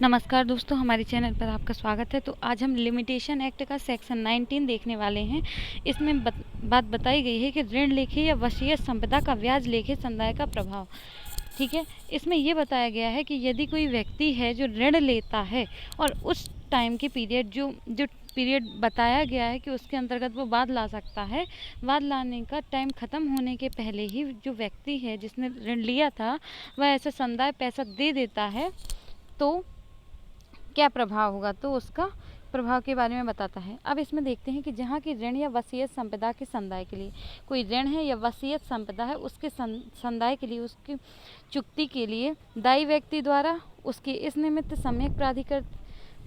नमस्कार दोस्तों, हमारे चैनल पर आपका स्वागत है। तो आज हम लिमिटेशन एक्ट का सेक्शन 19 देखने वाले हैं। इसमें बात बताई गई है कि ऋण लेखे या वसीयत संपदा का ब्याज लेखे संदाय का प्रभाव। ठीक है, इसमें ये बताया गया है कि यदि कोई व्यक्ति है जो ऋण लेता है और उस टाइम के पीरियड जो पीरियड बताया गया है कि उसके अंतर्गत वो बाद ला सकता है, बाद लाने का टाइम ख़त्म होने के पहले ही जो व्यक्ति है जिसने ऋण लिया था वह ऐसा संदाय पैसा दे देता है, तो क्या प्रभाव होगा। तो उसका प्रभाव के बारे में बताता है। अब इसमें देखते हैं कि जहाँ की ऋण या वसीयत संपदा के संदाय के लिए कोई ऋण है या वसीयत संपदा है, उसके संदाय के लिए, उसकी चुकती के लिए दायी व्यक्ति द्वारा उसके इस निमित्त सम्यक प्राधिकृत,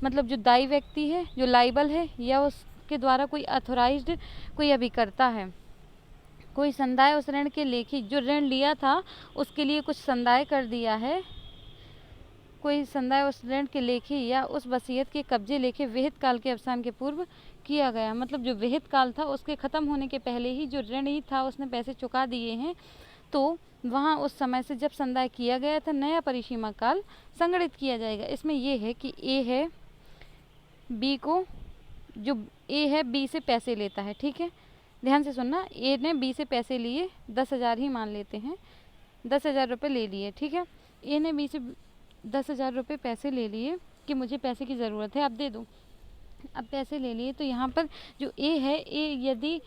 मतलब जो दायी व्यक्ति है, जो लाइबल है, या उसके द्वारा कोई अथोराइज्ड कोई अभिकर्ता है, कोई संदाय उस ऋण के लेखी, जो ऋण लिया था उसके लिए कुछ संदाय कर दिया है, कोई संदाय उस ऋण के लेखे या उस वसीयत के कब्जे लेखे विहित काल के अवसान के पूर्व किया गया। मतलब जो विहित काल था उसके ख़त्म होने के पहले ही जो ऋण ही था उसने पैसे चुका दिए हैं, तो वहाँ उस समय से जब संदाय किया गया था नया परिसीमा काल संगणित किया जाएगा। इसमें यह है कि ए है बी को, जो ए है बी से पैसे लेता है। ठीक है, ध्यान से सुनना, ए ने बी से पैसे लिए 10,000 ही मान लेते हैं, 10,000 रुपये ले लिए। ठीक है, ए ने बी से 10,000 रुपये पैसे ले लिए कि मुझे पैसे की ज़रूरत है, आप दे दो। अब पैसे ले लिए, तो यहाँ पर जो ए है, ए यदि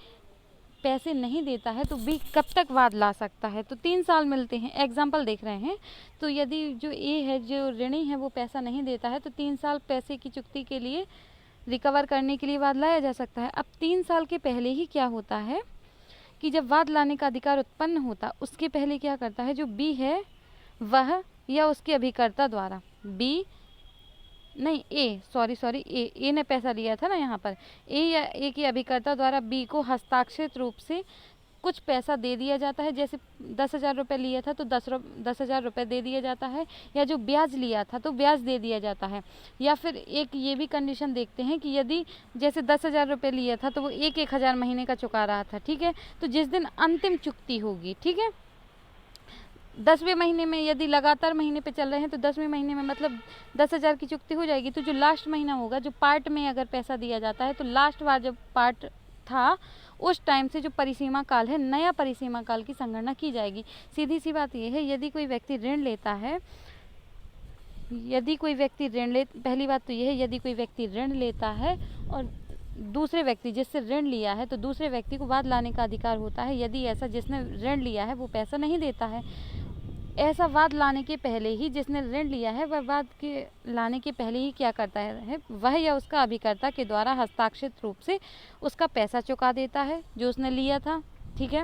पैसे नहीं देता है तो बी कब तक वाद ला सकता है, तो 3 साल मिलते हैं। एग्जाम्पल देख रहे हैं, तो यदि जो ए है, जो ऋणी है, वो पैसा नहीं देता है तो 3 साल पैसे की चुकती के लिए, रिकवर करने के लिए वाद लाया जा सकता है। अब 3 साल के पहले ही क्या होता है कि जब वाद लाने का अधिकार उत्पन्न होता, उसके पहले क्या करता है, जो बी है वह या उसके अभिकर्ता द्वारा, बी नहीं ए सॉरी ए ने पैसा लिया था ना यहाँ पर, ए या ए के अभिकर्ता द्वारा बी को हस्ताक्षरित रूप से कुछ पैसा दे दिया जाता है। जैसे 10,000 रुपये लिया था तो 10,000 रुपये दे दिया जाता है, या जो ब्याज लिया था तो ब्याज दे दिया जाता है। या फिर एक ये भी कंडीशन देखते हैं कि यदि जैसे 10,000 रुपये लिया था तो वो 1,000 महीने का चुका रहा था। ठीक है, तो जिस दिन अंतिम चुकती होगी, ठीक है, 10वें महीने में यदि लगातार महीने पे चल रहे हैं तो 10वें महीने में मतलब 10,000 की चुकती हो जाएगी। तो जो लास्ट महीना होगा, जो पार्ट में अगर पैसा दिया जाता है, तो लास्ट बार जब पार्ट था उस टाइम से जो परिसीमा काल है, नया परिसीमा काल की संगणना की जाएगी। सीधी सी बात यह है, यदि कोई व्यक्ति ऋण लेता है, पहली बात तो यह है, यदि कोई व्यक्ति ऋण लेता है और दूसरे व्यक्ति जिससे ऋण लिया है, तो दूसरे व्यक्ति को वाद लाने का अधिकार होता है यदि ऐसा जिसने ऋण लिया है वो पैसा नहीं देता है। ऐसा वाद लाने के पहले ही जिसने ऋण लिया है वह वाद के लाने के पहले ही क्या करता है, वह या उसका अभिकर्ता के द्वारा हस्ताक्षरित रूप से उसका पैसा चुका देता है जो उसने लिया था। ठीक है,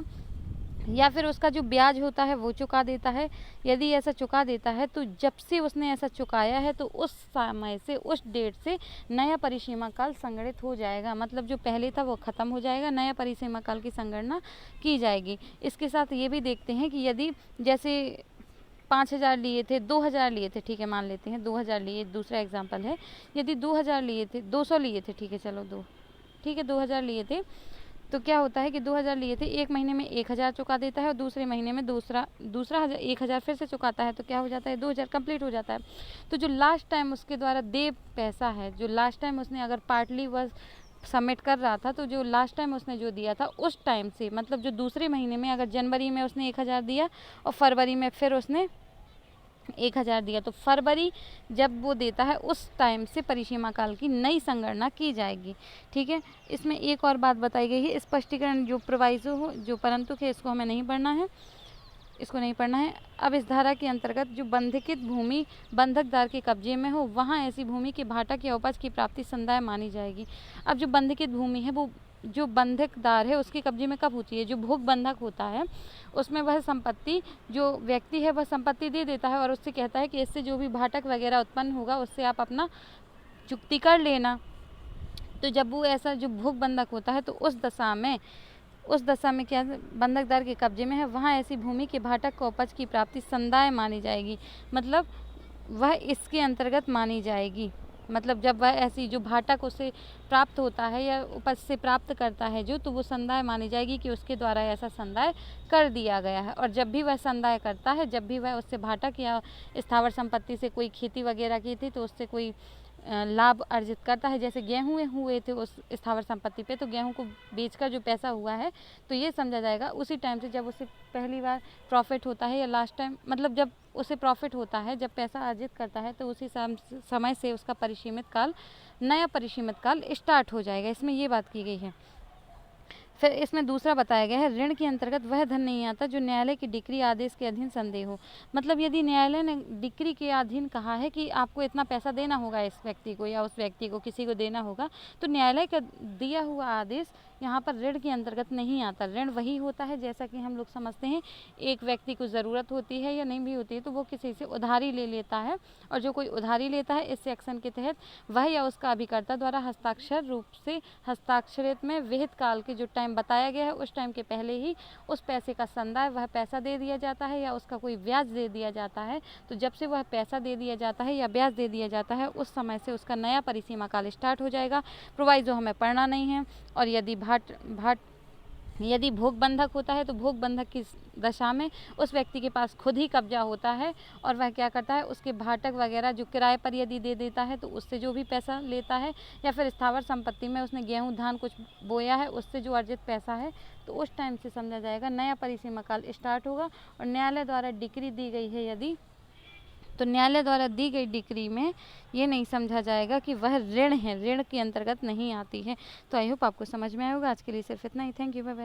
या फिर उसका जो ब्याज होता है वो चुका देता है। यदि ऐसा चुका देता है तो जब से उसने ऐसा चुकाया है तो उस समय से, उस डेट से नया परिसीमा काल संगणित हो जाएगा। मतलब जो पहले था वो ख़त्म हो जाएगा, नया परिसीमा काल की संगणना की जाएगी। इसके साथ ये भी देखते हैं कि यदि जैसे 5,000 लिए थे, 2,000 लिए थे, ठीक है, मान लेते हैं 2,000 लिए, दूसरा एग्जाम्पल है, यदि 2,000 लिए थे, 200 लिए थे, ठीक है, चलो 2,000 लिए थे, तो क्या होता है कि 2,000 लिए थे, एक महीने में 1,000 चुका देता है और दूसरे महीने में दूसरा 1,000 फिर से चुकाता है, तो क्या हो जाता है, 2,000 कंप्लीट हो जाता है। तो जो लास्ट टाइम उसके द्वारा दे पैसा है, जो लास्ट टाइम उसने अगर पार्टली वह सबमिट कर रहा था, तो जो लास्ट टाइम उसने जो दिया था उस टाइम से, मतलब जो दूसरे महीने में, अगर जनवरी में उसने 1,000 दिया और फरवरी में फिर उसने 1,000 दिया, तो फरवरी जब वो देता है उस टाइम से परिसीमा काल की नई संगणना की जाएगी। ठीक है, इसमें एक और बात बताई गई है, स्पष्टीकरण जो प्रोवाइजो हो, जो परंतु है, इसको हमें नहीं पढ़ना है, इसको नहीं पढ़ना है। अब इस धारा के अंतर्गत जो बंधकित भूमि बंधकदार के कब्जे में हो, वहाँ ऐसी भूमि के भाटक या उपज की प्राप्ति संदाय मानी जाएगी। अब जो बंधकित भूमि है वो जो बंधकदार है उसके कब्जे में कब होती है, जो भोग बंधक होता है उसमें वह संपत्ति, जो व्यक्ति है वह संपत्ति दे देता है और उससे कहता है कि इससे जो भी भाटक वगैरह उत्पन्न होगा उससे आप अपना चुकती कर लेना। तो जब वो ऐसा जो भोग बंधक होता है तो उस दशा में क्या बंधकदार के कब्जे में है, वहाँ ऐसी भूमि के भाटक को उपज की प्राप्ति संदाय मानी जाएगी, मतलब वह इसके अंतर्गत मानी जाएगी। मतलब जब वह ऐसी जो भाटक उसे प्राप्त होता है या उपज से प्राप्त करता है जो, तो वो संदाय मानी जाएगी कि उसके द्वारा ऐसा संदाय कर दिया गया है। और जब भी वह संदाय करता है, जब भी वह उससे भाटक या स्थावर संपत्ति से कोई खेती वगैरह की थी तो उससे कोई लाभ अर्जित करता है, जैसे गेहूँ हुए थे उस स्थावर संपत्ति पे, तो गेहूँ को बेचकर जो पैसा हुआ है तो ये समझा जाएगा उसी टाइम से जब उसे पहली बार प्रॉफिट होता है या लास्ट टाइम, मतलब जब उसे प्रॉफिट होता है, जब पैसा अर्जित करता है तो उसी समय से उसका परिसीमित काल, नया परिसीमित काल स्टार्ट हो जाएगा। इसमें ये बात की गई है। फिर इसमें दूसरा बताया गया है, ऋण के अंतर्गत वह धन नहीं आता जो न्यायालय की डिक्री आदेश के अधीन संदेह हो। मतलब यदि न्यायालय ने डिक्री के अधीन कहा है कि आपको इतना पैसा देना होगा इस व्यक्ति को या उस व्यक्ति को, किसी को देना होगा, तो न्यायालय का दिया हुआ आदेश यहाँ पर ऋण के अंतर्गत नहीं आता। ऋण वही होता है, जैसा कि हम लोग समझते हैं, एक व्यक्ति को ज़रूरत होती है या नहीं भी होती है तो वो किसी से उधारी ले लेता है, और जो कोई उधारी लेता है इस सेक्शन के तहत वह या उसका अभिकर्ता द्वारा हस्ताक्षर रूप से हस्ताक्षरित में विहित काल के जो टाइम बताया गया है उस टाइम के पहले ही उस पैसे का संदाय, वह पैसा दे दिया जाता है या उसका कोई ब्याज दे दिया जाता है। तो जब से वह पैसा दे दिया जाता है या ब्याज दे दिया जाता है उस समय से उसका नया परिसीमा काल स्टार्ट हो जाएगा। प्रोवाइजो हमें पढ़ना नहीं है। और यदि भोग बंधक होता है तो भोग बंधक की दशा में उस व्यक्ति के पास खुद ही कब्जा होता है और वह क्या करता है, उसके भाटक वगैरह जो किराए पर यदि दे देता है तो उससे जो भी पैसा लेता है, या फिर स्थावर संपत्ति में उसने गेहूं धान कुछ बोया है उससे जो अर्जित पैसा है, तो उस टाइम से समझा जाएगा नया परिसीमा काल स्टार्ट होगा। और न्यायालय द्वारा डिक्री दी गई है यदि, तो न्यायालय द्वारा दी गई डिक्री में ये नहीं समझा जाएगा कि वह ऋण है, ऋण के अंतर्गत नहीं आती है। तो आई होप आपको समझ में आया होगा। आज के लिए सिर्फ इतना ही। Thank you, bye bye.